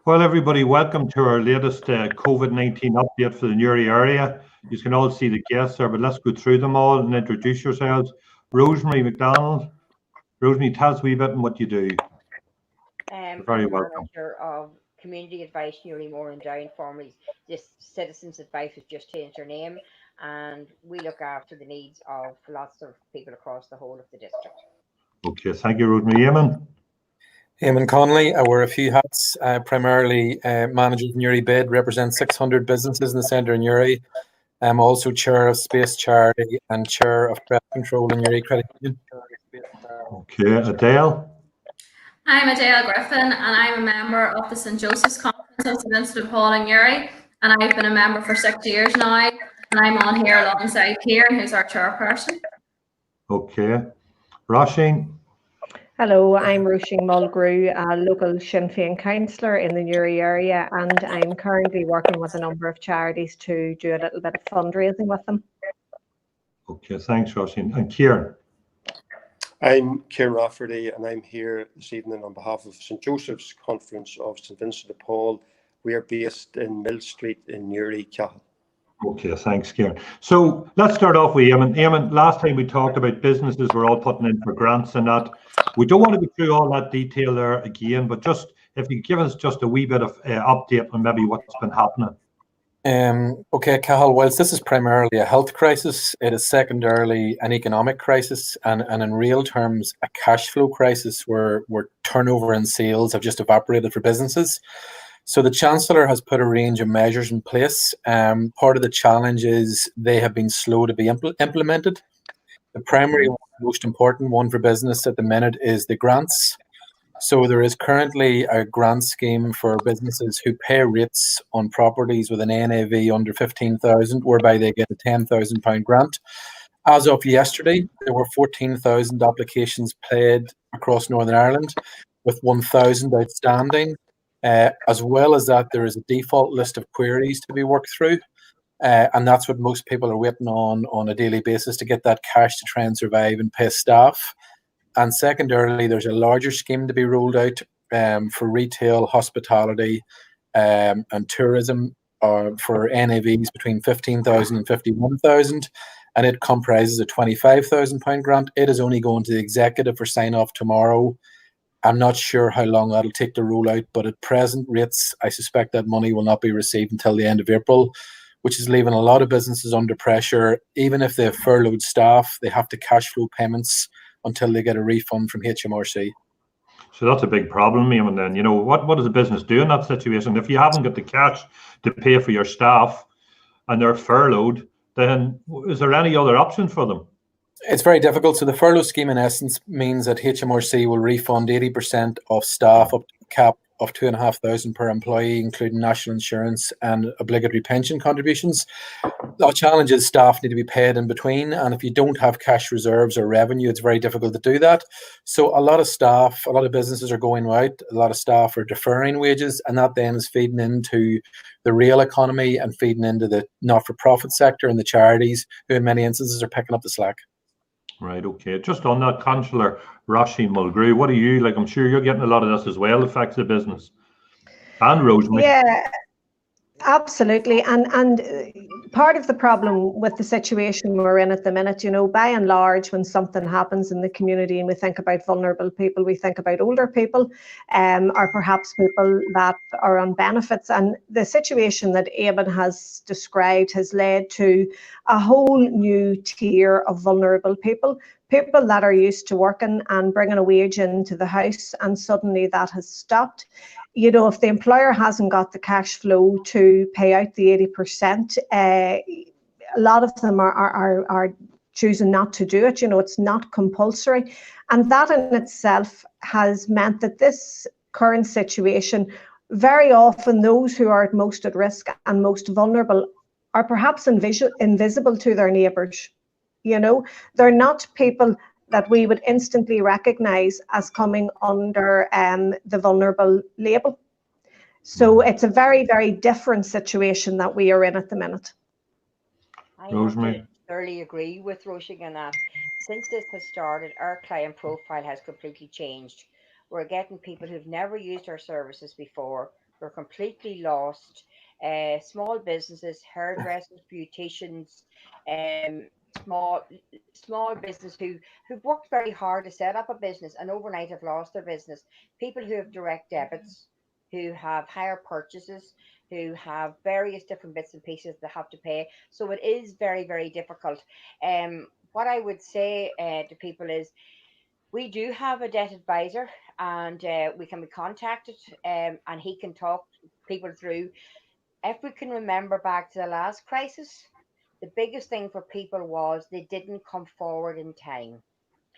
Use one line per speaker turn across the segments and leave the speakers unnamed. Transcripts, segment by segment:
Well, everybody, welcome to our latest COVID-19 update for the Newry area. You can all see the guests there, but let's go through them all and introduce yourselves. Rosemary McDonald. Rosemary, tell us a wee bit on what you do.
I'm
very welcome.
Manager of Community Advice Newry Moore and Down, formerly this Citizens Advice has just changed their name, and we look after the needs of lots of people across the whole of the district.
Okay, thank you, Rosemary. Eamon?
Eamon Connolly, I wear a few hats, primarily manager of Newry Bid, represent 600 businesses in the centre of Newry. I'm also chair of Space Charity and chair of Credit Control in Newry Credit Union.
Okay, Adele?
I'm Adele Griffin, and I'm a member of the St Joseph's Conference of St Vincent de Paul in Newry, and I've been a member for 6 years now, and I'm on here alongside Kieran, who's our chairperson.
Okay. Roisin?
Hello, I'm Roisin Mulgrew, a local Sinn Féin councillor in the Newry area, and I'm currently working with a number of charities to do a little bit of fundraising with them.
Okay, thanks, Roisin. And Kieran?
I'm Kieran Rafferty, and I'm here this evening on behalf of St Joseph's Conference of St Vincent de Paul. We are based in Mill Street in Newry, Cahill.
Okay, thanks, Kieran. So let's start off with Eamon. Eamon, last time we talked about businesses were all putting in for grants and that. We don't want to go through all that detail there again, but just if you give us just a wee bit of update on maybe what's been happening.
Okay, Cahill, whilst this is primarily a health crisis, it is secondarily an economic crisis and in real terms a cash flow crisis where turnover and sales have just evaporated for businesses. So the Chancellor has put a range of measures in place. Part of the challenge is they have been slow to be implemented. The primary one, most important one for business at the minute is the grants. So there is currently a grant scheme for businesses who pay rates on properties with an NAV under 15,000, whereby they get a £10,000 grant. As of yesterday, there were 14,000 applications paid across Northern Ireland, with 1,000 outstanding. As well as that, there is a default list of queries to be worked through. And that's what most people are waiting on a daily basis to get that cash to try and survive and pay staff. And secondarily, there's a larger scheme to be rolled out for retail, hospitality and tourism for NAVs between 15,000 and 51,000. And it comprises a £25,000 grant. It is only going to the executive for sign-off tomorrow. I'm not sure how long that'll take to roll out, but at present rates, I suspect that money will not be received until the end of April, which is leaving a lot of businesses under pressure. Even if they have furloughed staff, they have to cash flow payments until they get a refund from HMRC.
So that's a big problem, Eamon, then. You know, what does a business do in that situation? If you haven't got the cash to pay for your staff and they're furloughed, then is there any other option for them?
It's very difficult. So the furlough scheme in essence means that HMRC will refund 80% of staff up to a cap of £2,500 per employee, including national insurance and obligatory pension contributions. The challenge is staff need to be paid in between, and if you don't have cash reserves or revenue, it's very difficult to do that. So a lot of staff, a lot of businesses are going out, a lot of staff are deferring wages, and that then is feeding into the real economy and feeding into the not-for-profit sector and the charities, who in many instances are picking up the slack.
Right, okay. Just on that, Councillor Roisin Mulgrew, what are you like? I'm sure you're getting a lot of this as well, affects the business. And Rosemary.
Yeah, absolutely. And part of the problem with the situation we're in at the minute, you know, by and large, when something happens in the community and we think about vulnerable people, we think about older people, or perhaps people that are on benefits. And the situation that Eamon has described has led to a whole new tier of vulnerable people that are used to working and bringing a wage into the house, and suddenly that has stopped. You know, if the employer hasn't got the cash flow to pay out the 80%, a lot of them are choosing not to do it. You know, it's not compulsory. And that in itself has meant that this current situation, very often those who are most at risk and most vulnerable are perhaps invisible to their neighbours. You know, they're not people that we would instantly recognise as coming under the vulnerable label. So it's a very, very different situation that we are in at the minute.
I thoroughly agree with Roisin on that. Since this has started, our client profile has completely changed. We're getting people who've never used our services before, were completely lost. Small businesses, hairdressers, beauticians, small business who've worked very hard to set up a business and overnight have lost their business. People who have direct debits, who have higher purchases, who have various different bits and pieces they have to pay. So it is very, very difficult. What I would say to people is, we do have a debt advisor, and we can be contacted, and he can talk people through. If we can remember back to the last crisis, the biggest thing for people was they didn't come forward in time.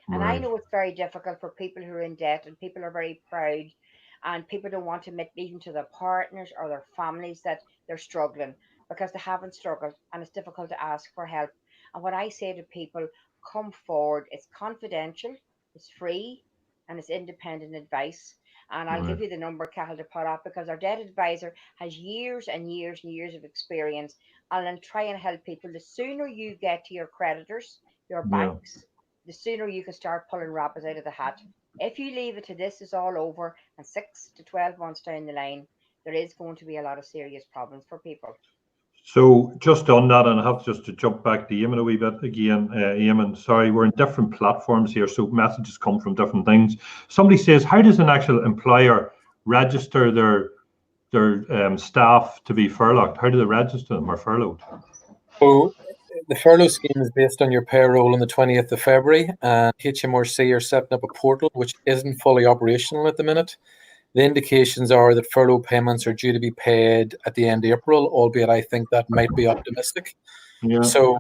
And I
Right.
know it's very difficult for people who are in debt, and people are very proud, and people don't want to admit even to their partners or their families that they're struggling, because they haven't struggled, and it's difficult to ask for help. And what I say to people, come forward. It's confidential, it's free, and it's independent advice. And I'll give
Right.
you the number, Cathal, to put up, because our debt advisor has years and years and years of experience, and I'll try and help people. The sooner you get to your creditors, your
Yeah.
banks, the sooner you can start pulling rabbits out of the hat. If you leave it to this is all over and 6 to 12 months down the line, there is going to be a lot of serious problems for people.
So just on that, and I have just to jump back to Eamon a wee bit again. Eamon, sorry, we're in different platforms here, so messages come from different things. Somebody says, how does an actual employer register their staff to be furloughed? How do they register them or furloughed?
So the furlough scheme is based on your payroll on the 20th of February, and HMRC are setting up a portal which isn't fully operational at the minute. The indications are that furlough payments are due to be paid at the end of April, albeit I think that might be optimistic.
Yeah.
So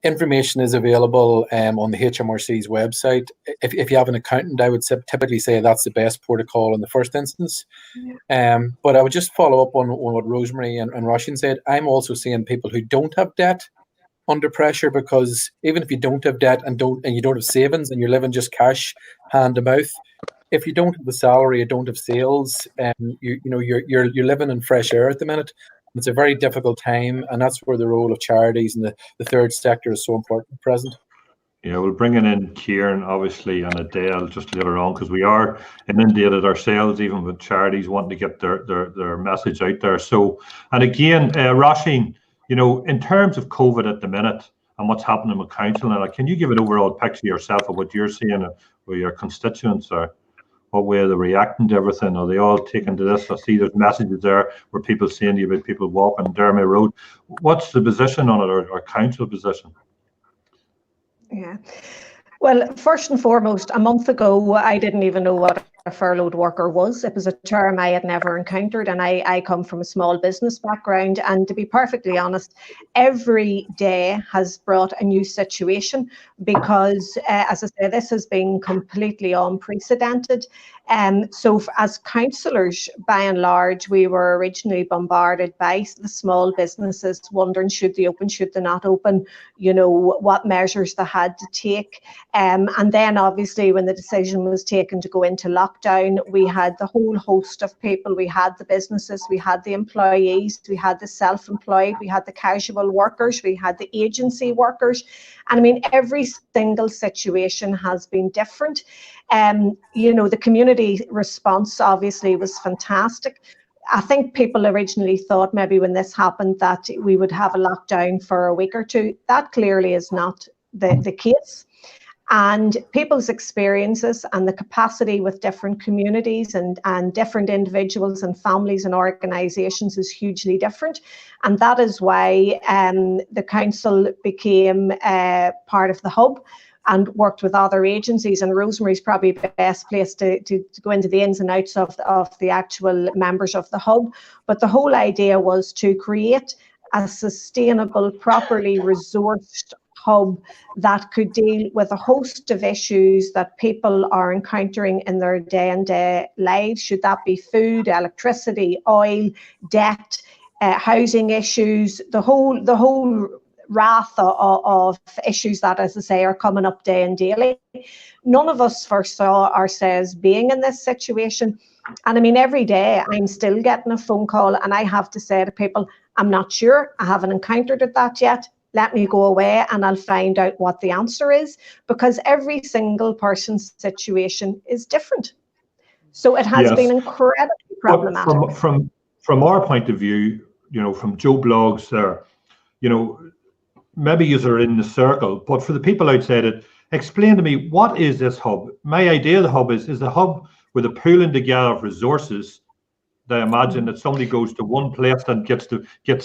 information is available on the HMRC's website. If you have an accountant, I would typically say that's the best protocol in the first instance. But I would just follow up on what Rosemary and Roisin said. I'm also seeing people who don't have debt under pressure, because even if you don't have debt and you don't have savings and you're living just cash hand to mouth, if you don't have the salary, you don't have sales, you're living in fresh air at the minute. It's a very difficult time, and that's where the role of charities and the third sector is so important at present.
Yeah, we'll bring in Kieran, obviously, and Adele just later on, because we are inundated ourselves, even with charities wanting to get their message out there. So, and again, Roisin, in terms of COVID at the minute and what's happening with council, now, can you give an overall picture yourself of what you're seeing, where your constituents are? What way are they reacting to everything? Are they all taking to this? I see there's messages there where people saying to you about people walking Dermy Road. What's the position on it, or council position?
Yeah. Well, first and foremost, a month ago, I didn't even know what a furloughed worker was. It was a term I had never encountered, and I come from a small business background. And to be perfectly honest, every day has brought a new situation, because, as I say, this has been completely unprecedented. So as councillors, by and large, we were originally bombarded by the small businesses, wondering should they open, should they not open, what measures they had to take. And then obviously when the decision was taken to go into lockdown, we had the whole host of people. We had the businesses, we had the employees, we had the self-employed, we had the casual workers, we had the agency workers. And I mean, every single situation has been different. The community response obviously was fantastic. I think people originally thought maybe when this happened that we would have a lockdown for a week or two. That clearly is not the case. And people's experiences and the capacity with different communities and different individuals and families and organisations is hugely different. And that is why the council became part of the hub and worked with other agencies. And Rosemary's probably the best place to go into the ins and outs of the actual members of the hub. But the whole idea was to create a sustainable, properly resourced hub that could deal with a host of issues that people are encountering in their day-to-day lives. Should that be food, electricity, oil, debt, housing issues, the whole wrath of issues that, as I say, are coming up day and daily. None of us foresaw ourselves being in this situation. And I mean, every day I'm still getting a phone call, and I have to say to people, I'm not sure, I haven't encountered that yet. Let me go away and I'll find out what the answer is, because every single person's situation is different. So it has been incredibly problematic.
From our point of view, you know, from Joe Blogs there, you know, maybe you're in the circle, but for the people outside it, explain to me, what is this hub? My idea of the hub is a hub with a pooling together of resources. I imagine that somebody goes to one place and gets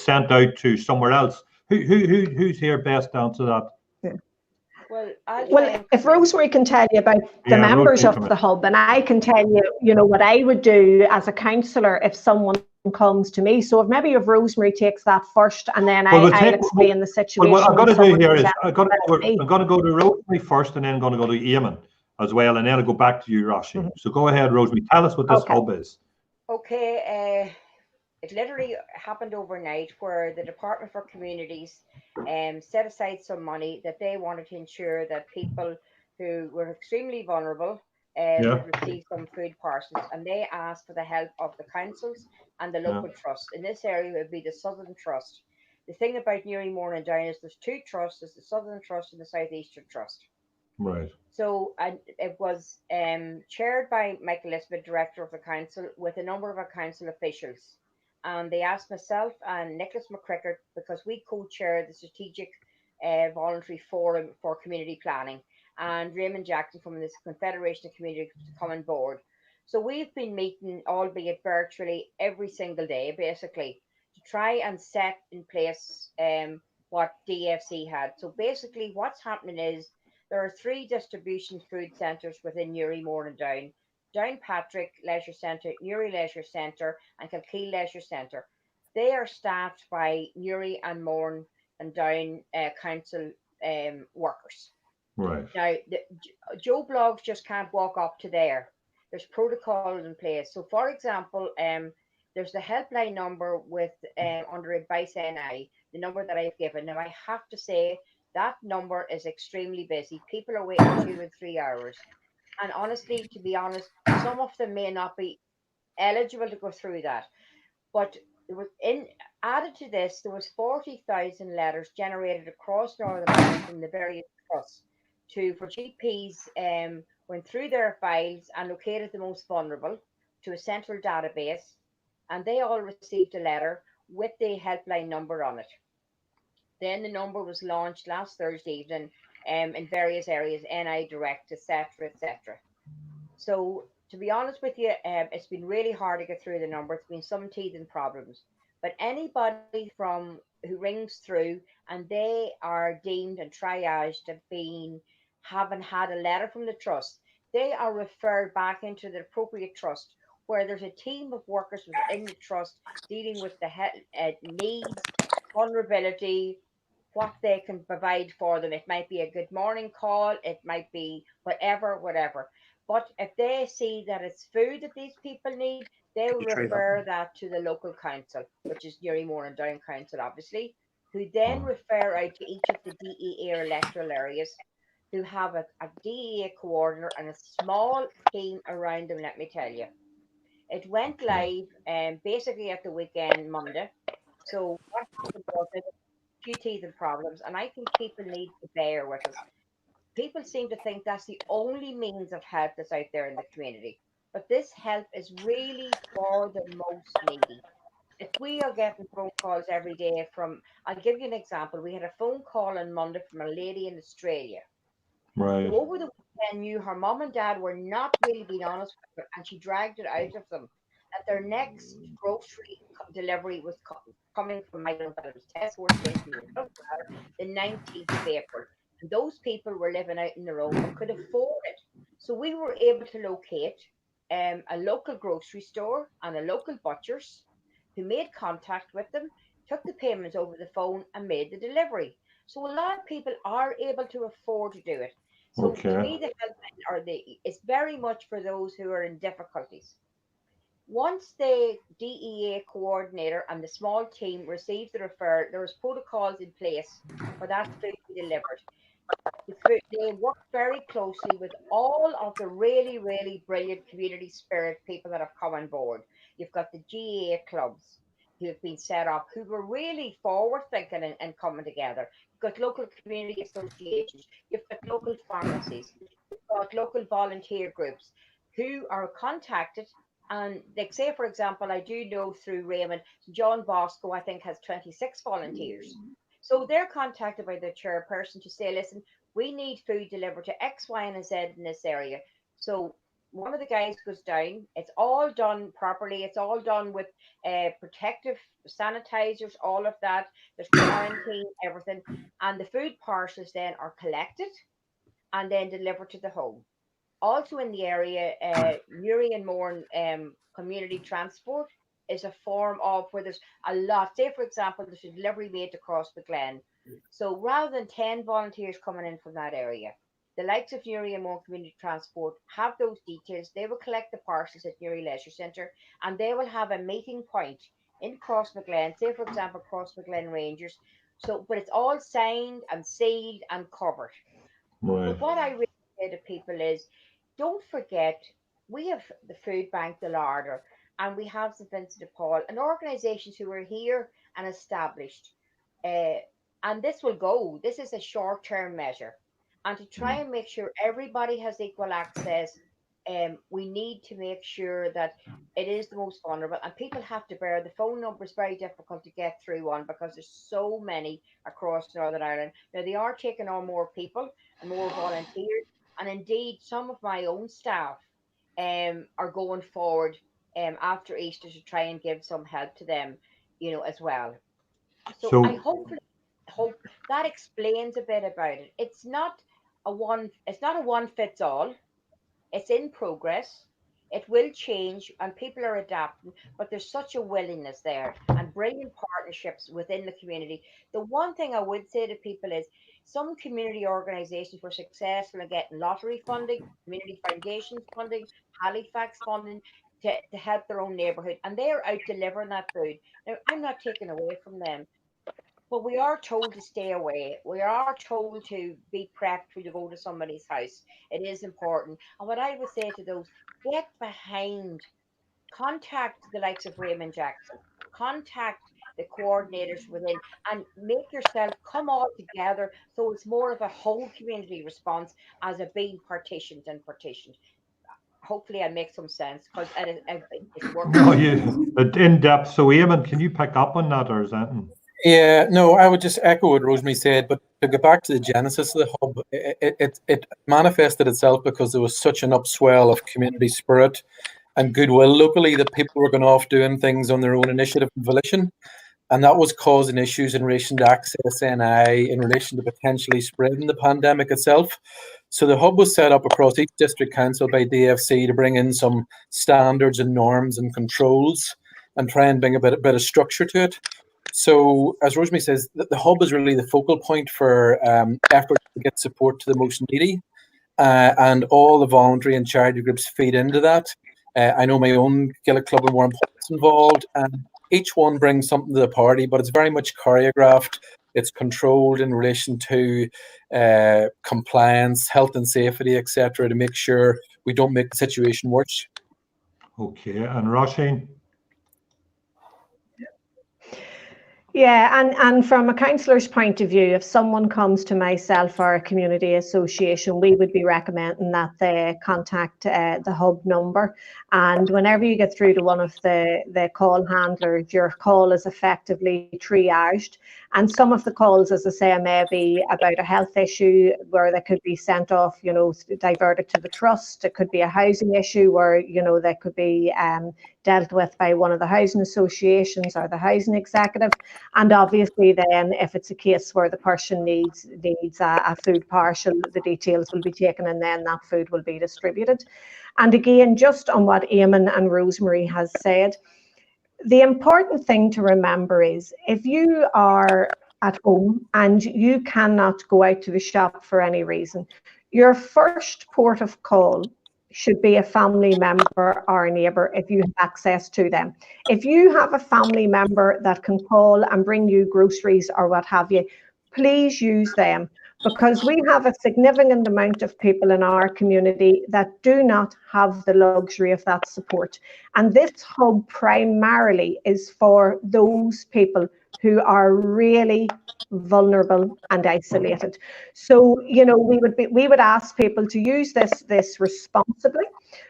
sent out to somewhere else. Who's here best to answer that?
Yeah.
Well,
if Rosemary can tell you about the members of the hub, and I can tell you, you know, what I would do as a councillor if someone comes to me. So if Rosemary takes that first, and then I'll explain the situation.
What I'm going to do here is I'm going to go to Rosemary first, and then I'm going to go to Eamon as well, and then I'll go back to you, Rashi. So go ahead, Rosemary. Tell us what this hub is.
Okay. It literally happened overnight, where the Department for Communities set aside some money that they wanted to ensure that people who were extremely vulnerable would receive some food parcels, and they asked for the help of the councils and the local trusts. In this area, it would be the Southern Trust. The thing about Newry, Mourne and Down is there's two trusts: there's the Southern Trust and the Southeastern Trust.
Right.
So it was chaired by Michael Elizabeth, director of the council, with a number of our council officials. And they asked myself and Nicholas McCrickard, because we co-chair the Strategic Voluntary Forum for Community Planning, and Raymond Jackson from the Confederation of Community to come on board. So we've been meeting, albeit virtually, every single day, basically, to try and set in place what DFC had. So basically what's happening is there are 3 distribution food centres within Newry, Mourne and Down. Downpatrick Leisure Centre, Newry Leisure Centre and Kilkeel Leisure Centre. They are staffed by Newry and Mourne and Down council workers.
Right.
Now, Joe Blogs just can't walk up to there. There's protocols in place. So, for example, there's the helpline number with under Advice NI, the number that I've given. Now, I have to say that number is extremely busy. People are waiting 2 and 3 hours. And honestly, to be honest, some of them may not be eligible to go through that. But there was added to this, there was 40,000 letters generated across Northern Ireland from the various trusts for GPs went through their files and located the most vulnerable to a central database, and they all received a letter with the helpline number on it. Then the number was launched last Thursday evening in various areas, NI Direct, etc., etc. So to be honest with you, it's been really hard to get through the number. It's been some teething problems. But anybody who rings through and they are deemed and triaged to having had a letter from the trust, they are referred back into the appropriate trust, where there's a team of workers within the trust dealing with the needs, vulnerability, what they can provide for them. It might be a good morning call, it might be whatever. But if they see that it's food that these people need, they will refer that to the local council, which is Newry, Mourne and Down Council, obviously, who then refer out to each of the DEA electoral areas, who have a DEA coordinator and a small team around them, let me tell you. It went live basically at the weekend, Monday. So what happened was a few teething problems, and I think people need to bear with us. People seem to think that's the only means of help that's out there in the community. But this help is really for the most needy. If we are getting phone calls every day I'll give you an example. We had a phone call on Monday from a lady in Australia.
Right.
Who over the weekend knew her mom and dad were not really being honest with her, and she dragged it out of them that their next grocery delivery was coming from my uncle. It was Tesco Station the 19th of April. And those people were living out in their own and could afford it. So we were able to locate a local grocery store and a local butcher's who made contact with them, took the payments over the phone and made the delivery. So a lot of people are able to afford to do it. So to me, the helpline it's very much for those who are in difficulties. Once the DEA coordinator and the small team received the referral, there was protocols in place for that food to be delivered. They work very closely with all of the really, really brilliant community spirit people that have come on board. You've got the GAA clubs who have been set up, who were really forward thinking and coming together. You've got local community associations, you've got local pharmacies, you've got local volunteer groups who are contacted And like say, for example, I do know through Raymond, John Bosco, I think, has 26 volunteers. So they're contacted by the chairperson to say, listen, we need food delivered to X, Y, and Z in this area. So one of the guys goes down. It's all done properly. It's all done with protective sanitizers, all of that. There's quarantine, everything. And the food parcels then are collected and then delivered to the home. Also in the area, Newry and Mourne community transport is a form of where there's a lot. Say, for example, there's a delivery made across the Glen. So rather than 10 volunteers coming in from that area, the likes of Newry and Mourne Community Transport have those details. They will collect the parcels at Newry Leisure Centre, and they will have a meeting point in Crossmaglen, say, for example, Crossmaglen Rangers. So, but it's all signed and sealed and covered.
Right.
But what I really say to people is, don't forget, we have the Food Bank, the Larder, and we have St Vincent de Paul, and organisations who are here and established. Uh, and this will go. This is a short-term measure, and to try and make sure everybody has equal access, we need to make sure that it is the most vulnerable, and people have to bear. The phone number is very difficult to get through on because there's so many across Northern Ireland. Now they are taking on more people and more volunteers. And indeed, some of my own staff are going forward after Easter to try and give some help to them, as well. So I
So,
hope that explains a bit about it. It's not a one fits all. It's in progress. It will change and people are adapting, but there's such a willingness there and brilliant partnerships within the community. The one thing I would say to people is some community organisations were successful in getting lottery funding, community foundations funding, Halifax funding to help their own neighbourhood, and they are out delivering that food. Now, I'm not taking away from them, but we are told to stay away. We are told to be prepped when you go to somebody's house. It is important. And what I would say to those, get behind, contact the likes of Raymond Jackson, contact the coordinators within, and make yourself come all together so it's more of a whole community response as a being partitioned and partitioned. Hopefully, I make some sense because it's working.
no, you in depth. So, Eamon, can you pick up on that, or is that?
Yeah, no, I would just echo what Rosemary said, but to go back to the genesis of the hub, it manifested itself because there was such an upswell of community spirit and goodwill locally that people were going off doing things on their own initiative and volition. And that was causing issues in relation to access NI, in relation to potentially spreading the pandemic itself. So the hub was set up across each district council by DFC to bring in some standards and norms and controls and try and bring a bit of structure to it. So, as Rosemary says, the hub is really the focal point for efforts to get support to the most needy, and all the voluntary and charity groups feed into that. I know my own Gaelic Club in Warren is involved, and each one brings something to the party, but it's very much choreographed. It's controlled in relation to compliance, health and safety, etc., to make sure we don't make the situation worse.
Okay, and Roisin?
Yeah, and from a councillor's point of view, if someone comes to myself or a community association, we would be recommending that they contact the hub number. And whenever you get through to one of the call handlers, your call is effectively triaged. And some of the calls, as I say, may be about a health issue where they could be sent off, diverted to the trust. It could be a housing issue where, they could be dealt with by one of the housing associations or the housing executive. And obviously then if it's a case where the person needs a food parcel, the details will be taken and then that food will be distributed. And again, just on what Eamon and Rosemary has said, the important thing to remember is if you are at home and you cannot go out to the shop for any reason, your first port of call should be a family member or a neighbour if you have access to them. If you have a family member that can call and bring you groceries or what have you, please use them, because we have a significant amount of people in our community that do not have the luxury of that support. And this hub primarily is for those people who are really vulnerable and isolated. So, we would ask people to use this responsibly.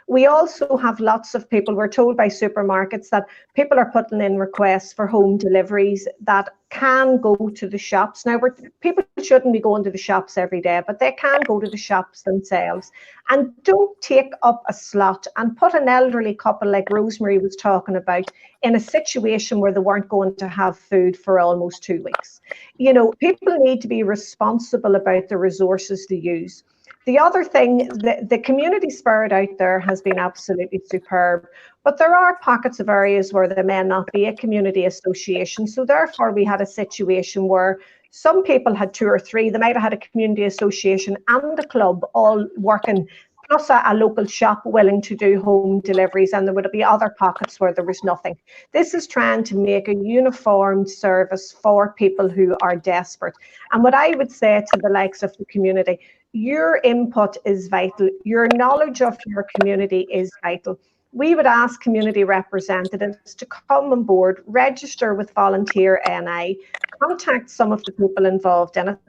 We also have lots of people, we're told by supermarkets that people are putting in requests for home deliveries that can go to the shops. Now, people shouldn't be going to the shops every day, but they can go to the shops themselves. And don't take up a slot and put an elderly couple like Rosemary was talking about in a situation where they weren't going to have food for almost 2 weeks. You know, people need to be responsible about the resources they use. The other thing, the community spirit out there has been absolutely superb, but there are pockets of areas where there may not be a community association. So therefore we had a situation where some people had 2 or 3, they might have had a community association and a club all working, plus a local shop willing to do home deliveries, and there would be other pockets where there was nothing. This is trying to make a uniformed service for people who are desperate. And what I would say to the likes of the community, your input is vital. Your knowledge of your community is vital. We would ask community representatives to come on board, register with Volunteer NI, contact some of the people involved in it.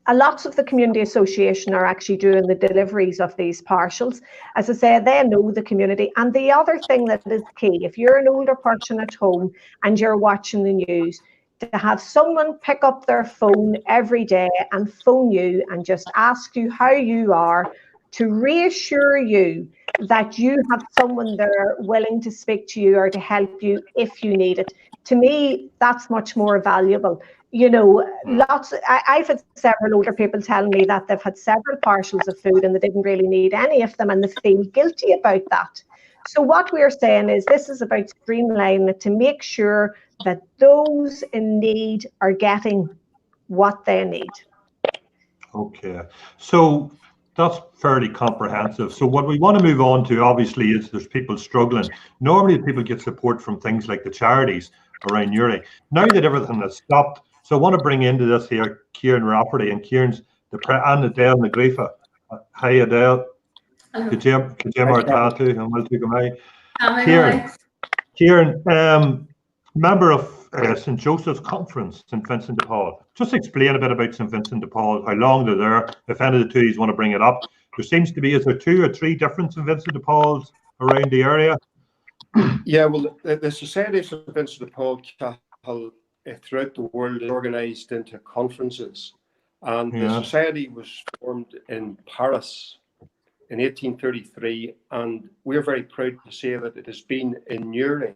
A lot of the community association are actually doing the deliveries of these parcels. As I say, they know the community. And the other thing that is key, if you're an older person at home and you're watching the news, to have someone pick up their phone every day and phone you and just ask you how you are, to reassure you that you have someone there willing to speak to you or to help you if you need it. To me, that's much more valuable. You know, I've had several older people telling me that they've had several parcels of food and they didn't really need any of them and they feel guilty about that. So what we're saying is this is about streamlining it to make sure that those in need are getting what they need.
Okay, so that's fairly comprehensive. So what we want to move on to, obviously, is there's people struggling. Normally people get support from things like the charities around Uri. Now that everything has stopped, so I want to bring into this here Kieran Rafferty, and Kieran's and Adele Nagrifa. Hi Adele. Kieran, member of St. Joseph's Conference, St. Vincent de Paul. Just explain a bit about St. Vincent de Paul, how long they're there, if any of the two want to bring it up. There seems to be, is there 2 or 3 different St. Vincent de Pauls around the area?
Yeah, well, the Society of St. Vincent de Paul throughout the world is organised into conferences. And the society was formed in Paris in 1833, and we're very proud to say that it has been in Uri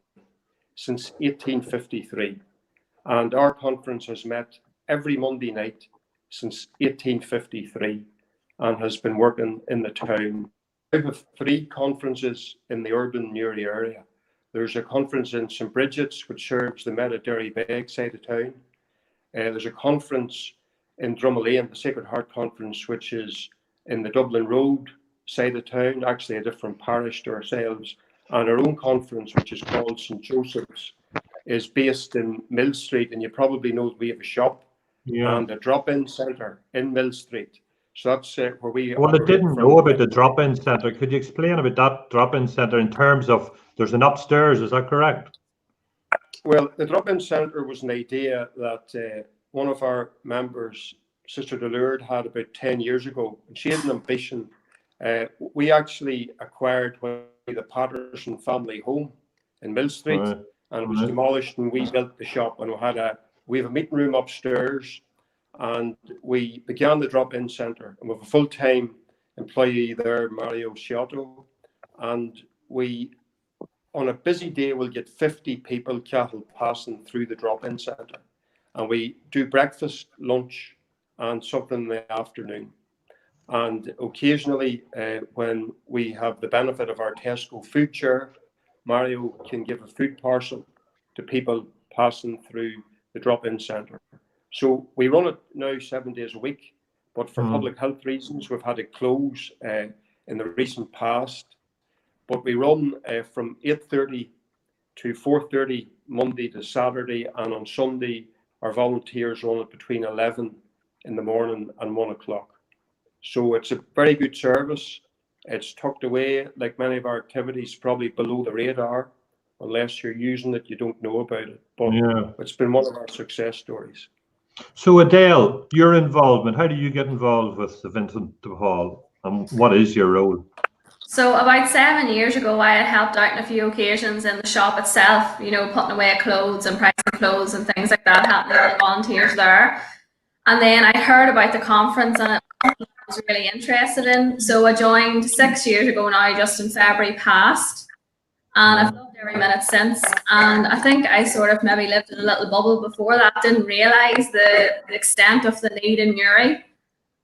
since 1853. And our conference has met every Monday night since 1853 and has been working in the town. We have 3 conferences in the urban Uri area. There's a conference in St. Bridget's, which serves the Mediterranean Bay side of town. There's a conference in Drummalane, the Sacred Heart Conference, which is in the Dublin Road side of town, actually a different parish to ourselves. And our own conference, which is called St. Joseph's, is based in Mill Street. And you probably know that we have a shop and a drop-in centre in Mill Street. So that's where we.
Well, I didn't know about the drop-in centre. Could you explain about that drop-in centre in terms of there's an upstairs? Is that correct?
Well, the drop-in centre was an idea that one of our members, Sister Delurde, had about 10 years ago. And she had an ambition. We actually acquired the Patterson family home in Mill Street, and it was demolished, and we built the shop, and we have a meeting room upstairs. And we began the drop-in centre, and we have a full-time employee there, Mario Sciotto, and we, on a busy day, will get 50 people cattle passing through the drop-in centre, and we do breakfast, lunch, and something in the afternoon. And occasionally, when we have the benefit of our Tesco food share, Mario can give a food parcel to people passing through the drop-in centre. So we run it now 7 days a week, but for public health reasons, we've had it close in the recent past. But we run from 8:30 to 4:30 Monday to Saturday, and on Sunday, our volunteers run it between 11 in the morning and 1 o'clock. So it's a very good service. It's tucked away, like many of our activities, probably below the radar. Unless you're using it, you don't know about it. But it's been one of our success stories.
So Adele, your involvement, how do you get involved with the Vincent de Paul, and what is your role?
So about 7 years ago, I had helped out on a few occasions in the shop itself, you know, putting away clothes and pricing clothes and things like that, helping the volunteers there. And then I heard about the conference and I was really interested in. So I joined 6 years ago now, just in February past. And I've loved every minute since. And I think I sort of maybe lived in a little bubble before that, didn't realise the extent of the need in Uri.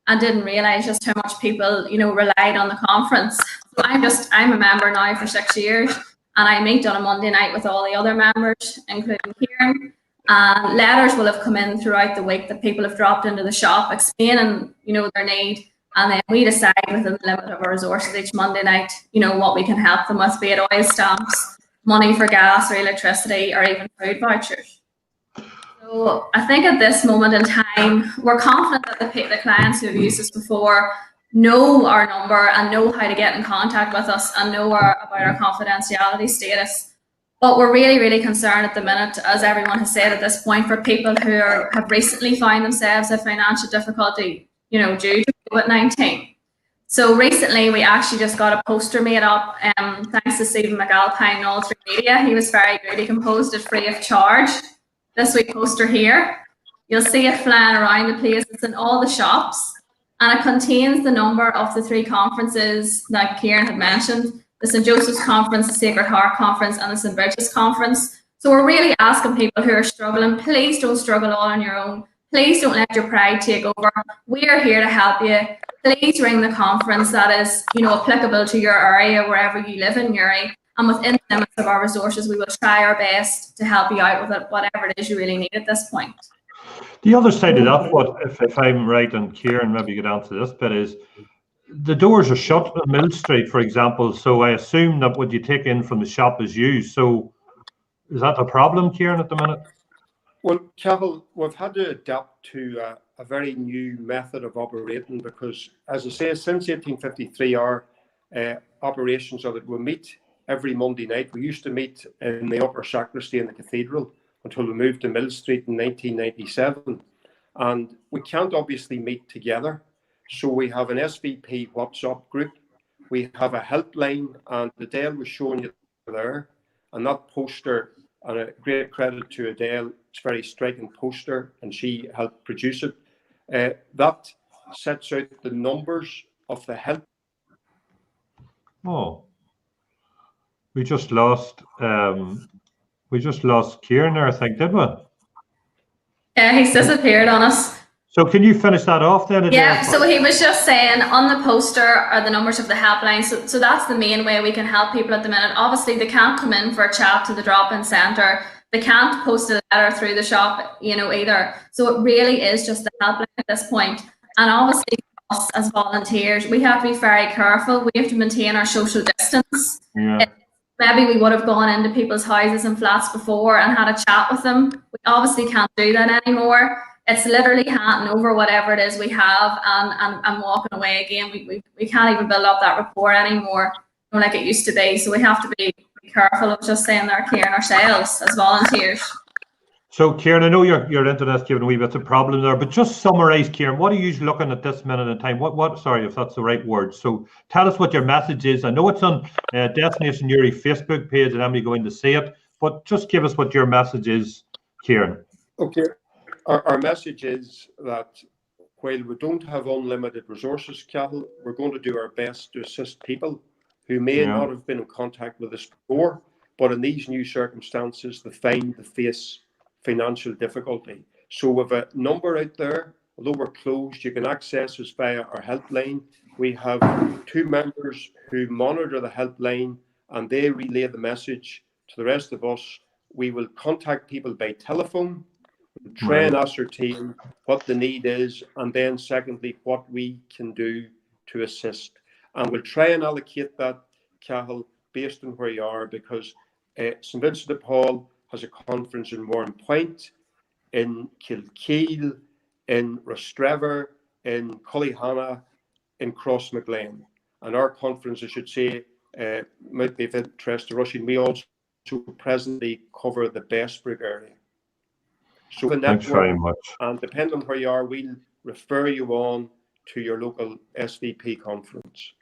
And didn't realise just how much people, you know, relied on the conference. So I'm a member now for 6 years, and I meet on a Monday night with all the other members, including Kieran. Letters will have come in throughout the week that people have dropped into the shop explaining, you know, their need, and then we decide within the limit of our resources each Monday night, you know, what we can help them with, be it oil stamps, money for gas or electricity, or even food vouchers. So I think at this moment in time, we're confident that the clients who have used us before know our number and know how to get in contact with us and know about our confidentiality status. But we're really, really concerned at the minute, as everyone has said at this point, for people who have recently found themselves in financial difficulty, you know, due to COVID-19. So recently, we actually just got a poster made up, thanks to Stephen McAlpine and all through media. He was very good. He composed it free of charge. This week poster here, you'll see it flying around the place. It's in all the shops, and it contains the number of the 3 conferences that Kieran had mentioned: the St. Joseph's Conference, the Sacred Heart Conference, and the St. Bridget's Conference. So we're really asking people who are struggling, please don't struggle all on your own. Please don't let your pride take over. We are here to help you. Please ring the conference that is, you know, applicable to your area, wherever you live in Uri. And within the limits of our resources, we will try our best to help you out with it, whatever it is you really need at this point.
The other side of that, what if I'm right, and Kieran maybe get onto this bit, is the doors are shut on Mill Street, for example. So I assume that what you take in from the shop is used. So is that a problem, Kieran, at the minute?
Well, Cahill, we've had to adapt to a very new method of operating because, as I say, since 1853, our operations are that we meet every Monday night. We used to meet in the upper sacristy in the cathedral until we moved to Mill Street in 1997. And we can't obviously meet together. So we have an SVP WhatsApp group. We have a helpline, and Adele was showing you there. And that poster, and a great credit to Adele, it's a very striking poster, and she helped produce it. That sets out the numbers of the help.
Oh, we just lost Kieran there, I think, did we?
Yeah, he's disappeared on us.
So can you finish that off then? Adele?
Yeah, so he was just saying on the poster are the numbers of the helpline. So that's the main way we can help people at the minute. Obviously, they can't come in for a chat to the drop-in centre. They can't post a letter through the shop, you know, either. So it really is just the helpline at this point. And obviously, us as volunteers, we have to be very careful. We have to maintain our social distance.
Yeah.
Maybe we would have gone into people's houses and flats before and had a chat with them. We obviously can't do that anymore. It's literally handing over whatever it is we have and walking away again. We can't even build up that rapport anymore, you know, like it used to be. So we have to be careful of just saying they're caring ourselves as volunteers.
So Kieran, I know your internet's giving a wee bit of problem there, but just summarise, Kieran, what are you looking at this minute in time? What? Sorry if that's the right word. So tell us what your message is. I know it's on Destination Uri Facebook page, and I'm going to see it, but just give us what your message is, Kieran.
Okay. Our message is that while we don't have unlimited resources, Cahill, we're going to do our best to assist people who may not have been in contact with us before, but in these new circumstances, they face financial difficulty. So we have a number out there. Although we're closed, you can access us via our helpline. We have 2 members who monitor the helpline, and they relay the message to the rest of us. We will contact people by telephone, try and ascertain what the need is, and then secondly, what we can do to assist. And we'll try and allocate that, Cahill, based on where you are, because St. Vincent de Paul has a conference in Warrenpoint, in Kilkeel, in Rostrevor, in Cullyhanna, in Crossmaglen. And our conference, I should say, might be of interest to Rushing. We also presently cover the Bestbrook area. So the network, thanks very much. And depending on where you are, we'll refer you on to your local SVP conference.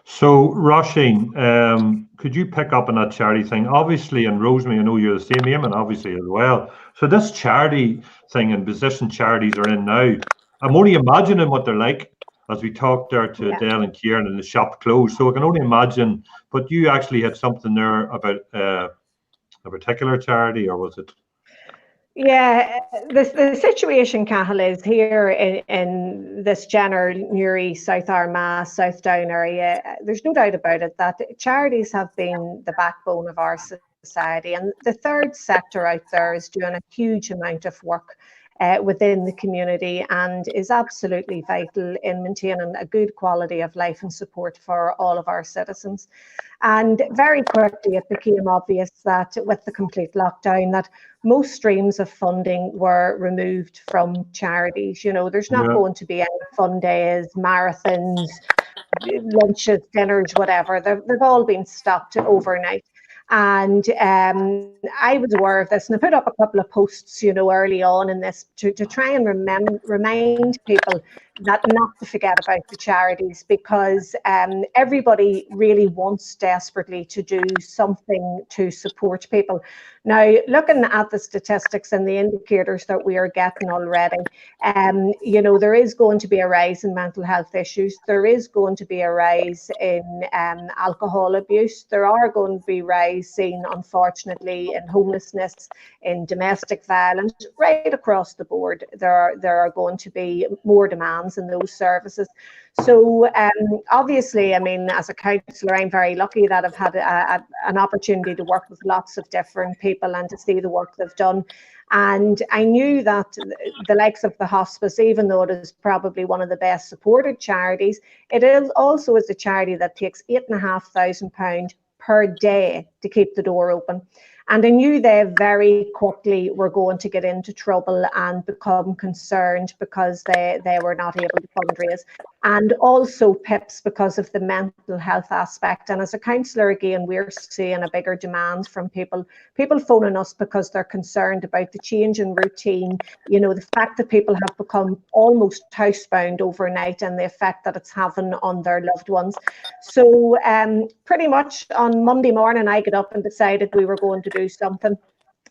So, Roisin, could you pick up on that charity thing? Obviously, and Rosemary, I know you're the same, Eamon, obviously as well. So this charity thing and position charities are in now. I'm only imagining what they're like as we talked there to Adele and Kieran, and the shop closed. So I can only imagine. But you actually had something there about a particular charity, or was it?
Yeah, the situation, Cathal, is here in this general Newry, South Armagh, South Down area. There's no doubt about it that charities have been the backbone of our society, and the third sector out there is doing a huge amount of work within the community and is absolutely vital in maintaining a good quality of life and support for all of our citizens. And very quickly it became obvious that with the complete lockdown that most streams of funding were removed from charities. You know, there's not going to be any fun days, marathons, lunches, dinners, whatever. They've all been stopped overnight. And I was aware of this, and I put up a couple of posts, you know, early on in this to try and remind people that not to forget about the charities, because everybody really wants desperately to do something to support people. Now, looking at the statistics and the indicators that we are getting already, you know, there is going to be a rise in mental health issues. There is going to be a rise in alcohol abuse. There are going to be rise seen, unfortunately, in homelessness, in domestic violence, right across the board. There are going to be more demands in those services. So obviously, I mean, as a councillor, I'm very lucky that I've had an opportunity to work with lots of different people and to see the work they've done. And I knew that the likes of the hospice, even though it is probably one of the best supported charities, it is also a charity that takes £8,500 per day to keep the door open. And I knew they very quickly were going to get into trouble and become concerned because they were not able to fundraise. And also PIPs because of the mental health aspect. And as a councillor, again, we're seeing a bigger demand from people phoning us because they're concerned about the change in routine, you know, the fact that people have become almost housebound overnight and the effect that it's having on their loved ones. So pretty much on Monday morning, I got up and decided we were going to do something.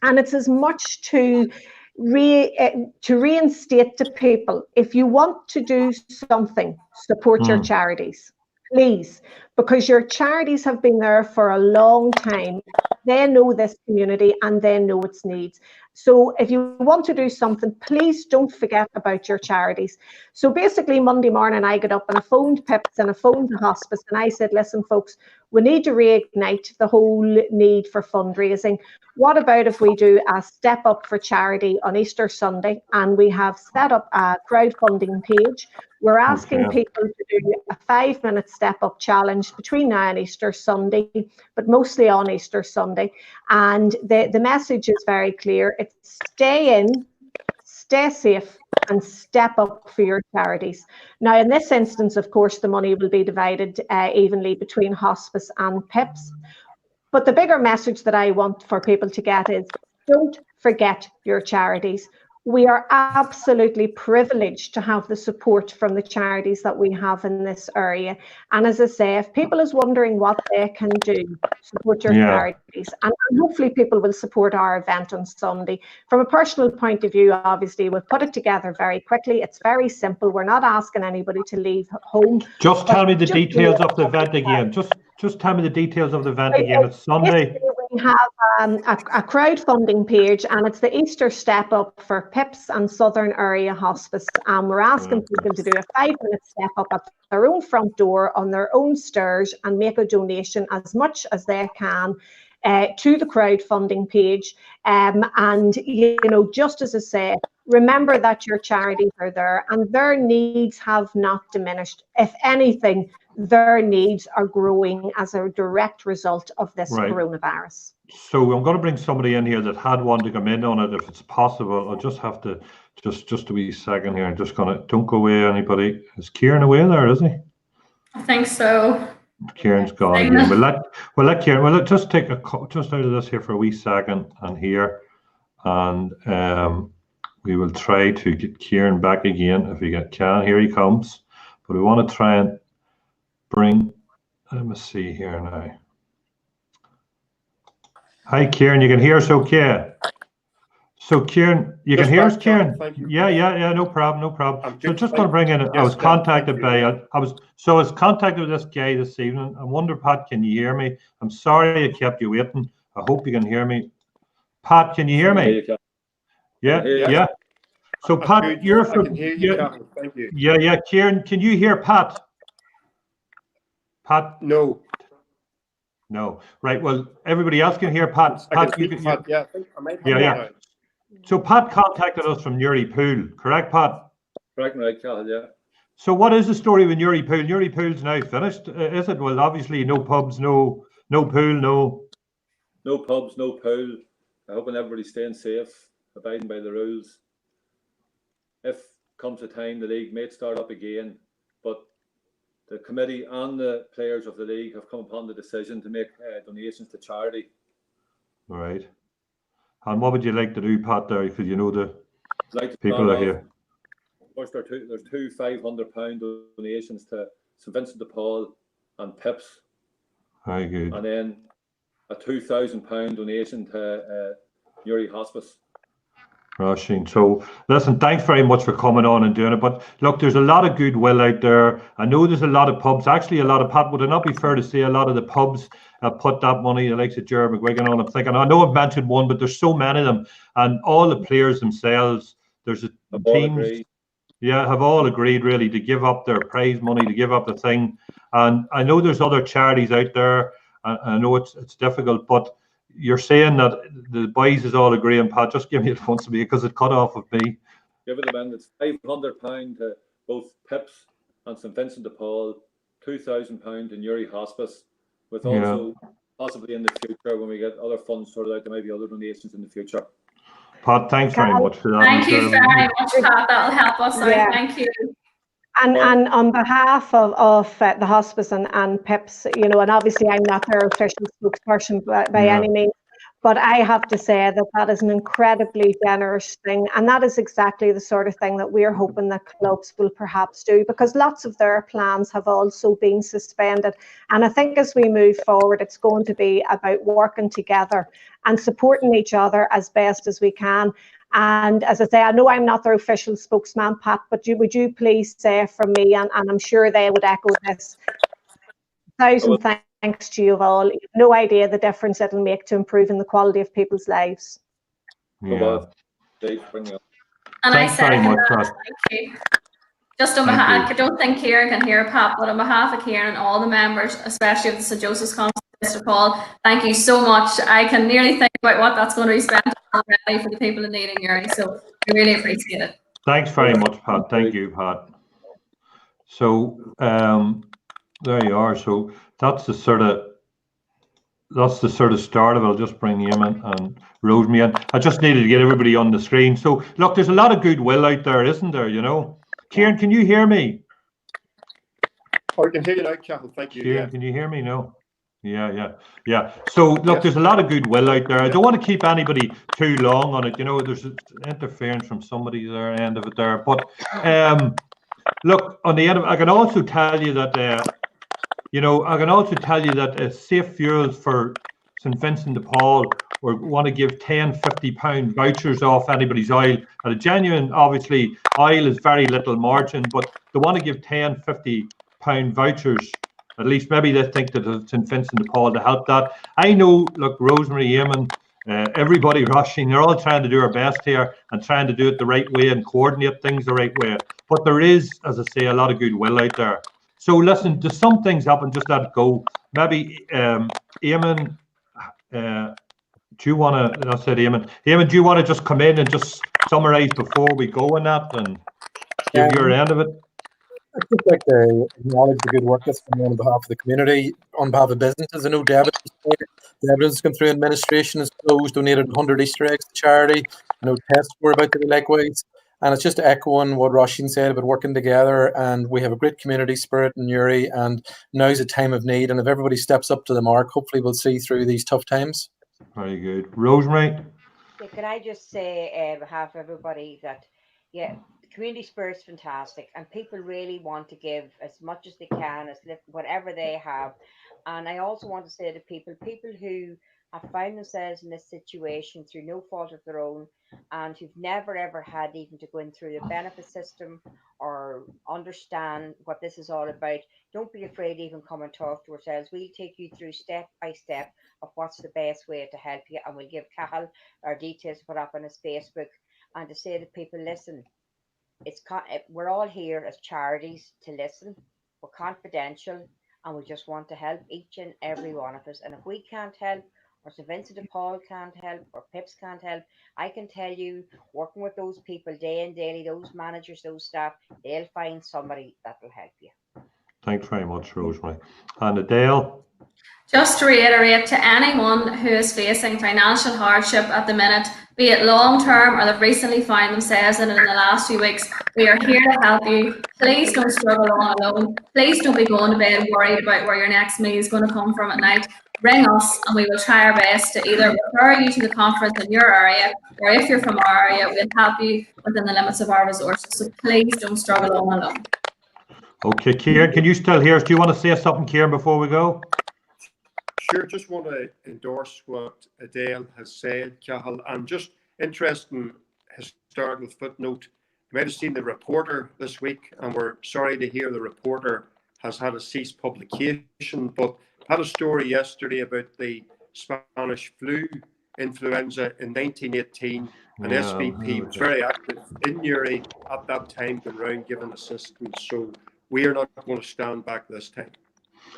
And it's as much to reinstate to people, if you want to do something, support your charities, please, because your charities have been there for a long time. They know this community and they know its needs. So if you want to do something, please don't forget about your charities. So basically Monday morning I got up and I phoned PIPs and I phoned the hospice and I said, listen folks, we need to reignite the whole need for fundraising. What about if we do a step up for charity on Easter Sunday, and we have set up a crowdfunding page. We're asking people to do a 5-minute step up challenge between now and Easter Sunday, but mostly on Easter Sunday. And the message is very clear. It's stay in, stay safe, and step up for your charities. Now, in this instance, of course, the money will be divided evenly between hospice and PIPs. But the bigger message that I want for people to get is don't forget your charities. We are absolutely privileged to have the support from the charities that we have in this area. And as I say, if people is wondering what they can do, support your charities. And hopefully people will support our event on Sunday. From a personal point of view, obviously, we'll put it together very quickly. It's very simple. We're not asking anybody to leave home.
Just tell me the details of the event again. Just tell me the details of the event again. It's Sunday.
We have a crowdfunding page, and it's the Easter Step Up for PIPs and Southern Area Hospice. We're asking people to do a 5-minute step up at their own front door on their own stairs and make a donation as much as they can to the crowdfunding page. And, you know, just as I say, remember that your charities are there and their needs have not diminished. If anything, their needs are growing as a direct result of this coronavirus.
So I'm going to bring somebody in here that had wanted to come in on it, if it's possible. I'll just have to, just a wee second here. I'm just going to, don't go away, anybody. Is Kieran away there, is he?
I think so.
Kieran's gone again. We'll let Kieran, well, just take just out of this here for a wee second and here. And we will try to get Kieran back again if we can. Here he comes. But we want to try and bring let me see here now. Hi, Kieran, you can hear us okay? So, Kieran, you can hear us, Kieran? Yeah, no problem. So just going to bring in, I was contacted by, I was contacted with this guy this evening. I wonder, Pat, can you hear me? I'm sorry I kept you waiting. I hope you can hear me. Pat, can you hear me? Yeah. So, Pat, you're from,
I can hear you, Cathal. Thank you.
Yeah, Kieran, can you hear Pat? Pat?
No.
Right. Well, everybody else can hear Pat.
Pat, you can. Yeah, I think I might have
yeah. So Pat contacted us from Newry Pool, correct, Pat?
Correct, right, Cathal, yeah.
So what is the story with Newry Pool? Newry Pool's now finished, is it? Well, obviously no pubs, no pool,
no pubs, no pool. I hope everybody's staying safe, abiding by the rules. If comes a time the league may start up again, but the committee and the players of the league have come upon the decision to make donations to charity.
Right. And what would you like to do, Pat, there? Because you know the people are here.
Of course, there's two £500 donations to St Vincent de Paul and Pips.
Very good.
And then a £2,000 donation to Newry Hospice.
Roisin. So listen, thanks very much for coming on and doing it. But look, there's a lot of goodwill out there. I know there's a lot of pubs. Actually, a lot of, Pat, would it not be fair to say a lot of the pubs put that money, the likes of Jerry McGuigan on? I'm thinking, I know I've mentioned one, but there's so many of them. And all the players themselves, there's teams, have all agreed really to give up their prize money, to give up the thing. And I know there's other charities out there. I know it's difficult, but you're saying that the boys is all agreeing, Pat, just give me it once to me because it cut off of me.
Give it a man. It's £500 to both Pips and St Vincent de Paul, £2,000 to Newry Hospice, with also possibly in the future when we get other funds sorted out, there may be other donations in the future.
Pat, thanks very much for that.
Thank you very much, Pat. That'll help us out. Thank you.
And on behalf of the hospice and Pips, you know, and obviously I'm not their official spokesperson by any means, but I have to say that is an incredibly generous thing. And that is exactly the sort of thing that we're hoping that clubs will perhaps do, because lots of their plans have also been suspended. And I think as we move forward, it's going to be about working together and supporting each other as best as we can. And as I say, I know I'm not their official spokesman, Pat, but would you please say from me, and I'm sure they would echo this, 1,000 thanks to you all. You have no idea the difference it'll make to improving the quality of people's lives.
Yeah.
And
thanks very much, Pat.
Thank you. Just on behalf, I don't think Kieran can hear Pat, but on behalf of Kieran and all the members, especially of the St Joseph's Conference, Mr. Paul, thank you so much. I can nearly think about what that's going to be spent already for the people in need in Newry, so we really appreciate it.
Thanks very much, Pat. Thank you, Pat. So there you are. So that's the sort of start of it. I'll just bring Eamon and Rosemary in. I just needed to get everybody on the screen. So look, there's a lot of goodwill out there, isn't there? You know, Kieran, can you hear me?
I can hear you now, Cathal. Thank you.
Kieran, can you hear me? No. Yeah. So look, there's a lot of goodwill out there. I don't want to keep anybody too long on it. You know, there's interference from somebody there, end of it there. But look, on the end of, I can also tell you that Safe Fuels for St Vincent de Paul want to give £10-50 vouchers off anybody's oil. And a genuine, obviously, oil is very little margin, but they want to give £10-50 vouchers. At least maybe they think that it's St Vincent de Paul to help that. I know, look, Rosemary, Eamon, everybody rushing, they're all trying to do our best here and trying to do it the right way and coordinate things the right way. But there is, as I say, a lot of goodwill out there. So listen, do some things happen, just let it go. Maybe Eamon, do you want to, I said Eamon, do you want to just come in and just summarise before we go on that and give your end of it?
I'd just like to acknowledge the good work that's going on behalf of the community, on behalf of businesses. I know the evidence has gone through, administration is closed, donated 100 Easter eggs to charity. I know tests were about to be likewise. And it's just echoing what Roisin said about working together. And we have a great community spirit in Newry, and now's a time of need. And if everybody steps up to the mark, hopefully we'll see through these tough times.
Very good. Rosemary?
Can I just say on behalf of everybody that, community spirit's fantastic, and people really want to give as much as they can, whatever they have. And I also want to say to people who have found themselves in this situation through no fault of their own, and who've never ever had even to go in through the benefit system or understand what this is all about, don't be afraid to even come and talk to ourselves. We'll take you through step by step of what's the best way to help you, and we'll give Cathal our details to put up on his Facebook. And to say to people, listen, we're all here as charities to listen. We're confidential, and we just want to help each and every one of us. And if we can't help, or St. Vincent de Paul can't help, or Pips can't help, I can tell you, working with those people day and daily, those managers, those staff, they'll find somebody that will help you.
Thanks very much, Rosemary. And Adele?
Just to reiterate, to anyone who is facing financial hardship at the minute, be it long-term or they've recently found themselves in it in the last few weeks, we are here to help you. Please don't struggle on alone. Please don't be going to bed worried about where your next meal is going to come from at night. Ring us and we will try our best to either refer you to the conference in your area, or if you're from our area, we'll help you within the limits of our resources. So please don't struggle on alone.
Okay, Kieran, can you still hear us? Do you want to say something, Kieran, before we go?
Sure, just want to endorse what Adele has said, Cathal, and just interesting historical footnote. You might have seen the Reporter this week, and we're sorry to hear the Reporter has had to cease publication, but had a story yesterday about the Spanish flu influenza in 1918, and SVP was very active in Uri at that time, going around giving assistance. So we are not going to stand back this time.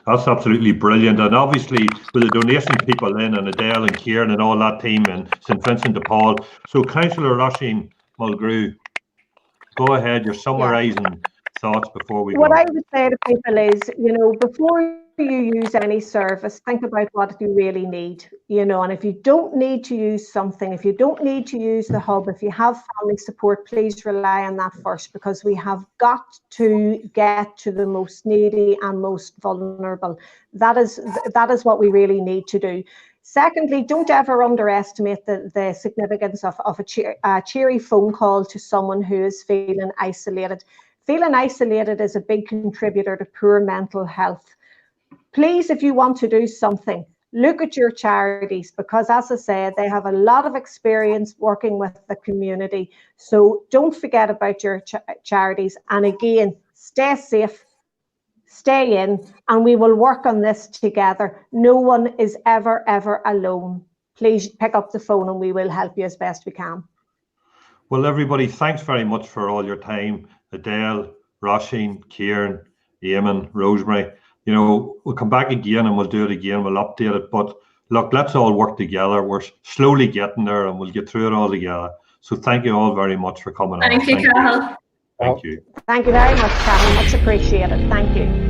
That's absolutely brilliant. And obviously, with the donation people in, and Adele and Kieran and all that team, and St. Vincent de Paul. So, Councillor Roisin Mulgrew, go ahead. You're summarising thoughts before we go.
What I would say to people is, before you use any service, think about what you really need, and if you don't need to use something, if you don't need to use the hub, if you have family support, please rely on that first, because we have got to get to the most needy and most vulnerable. That is what we really need to do. Secondly, don't ever underestimate the significance of a cheery phone call to someone who is feeling isolated. Feeling isolated is a big contributor to poor mental health. Please, if you want to do something, look at your charities, because as I said, they have a lot of experience working with the community. So don't forget about your charities. And again, stay safe, stay in, and we will work on this together. No one is ever alone. Please pick up the phone and we will help you as best we can.
Well, everybody, thanks very much for all your time. Adele, Roisin, Kieran, Eamon, Rosemary. We'll come back again and we'll do it again. We'll update it. But look, let's all work together. We're slowly getting there and we'll get through it all together. So thank you all very much for coming on.
Thank you, Cathal.
Thank you.
Thank you very much, Cathal. Much appreciated. Thank you.